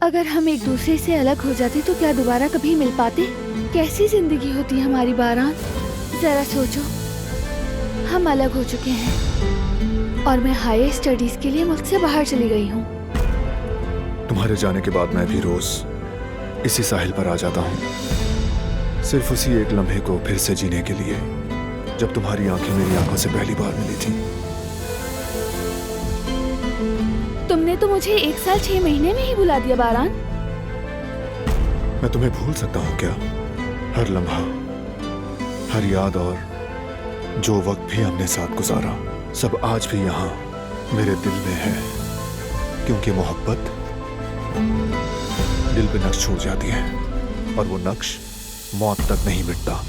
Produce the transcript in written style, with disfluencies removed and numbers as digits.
अगर हम एक दूसरे से अलग हो जाते तो क्या दोबारा कभी मिल पाते? कैसी जिंदगी होती हमारी बारान? जरा सोचो, हम अलग हो चुके हैं और मैं हायर स्टडीज के लिए मुल्क से बाहर चली गई हूँ। तुम्हारे जाने के बाद मैं भी रोज इसी साहिल पर आ जाता हूँ, सिर्फ उसी एक लम्हे को फिर से जीने के लिए, जब तुम्हारी आंखें मेरी आंखों से पहली बार मिली थी। तुमने तो मुझे 1 साल 6 महीने में ही भुला दिया बारान। मैं तुम्हें भूल सकता हूँ क्या? हर लम्हा, हर याद और जो वक्त भी हमने साथ गुजारा, सब आज भी यहाँ मेरे दिल में है, क्योंकि मोहब्बत दिल पे नक्श छोड़ जाती है और वो नक्श मौत तक नहीं मिटता।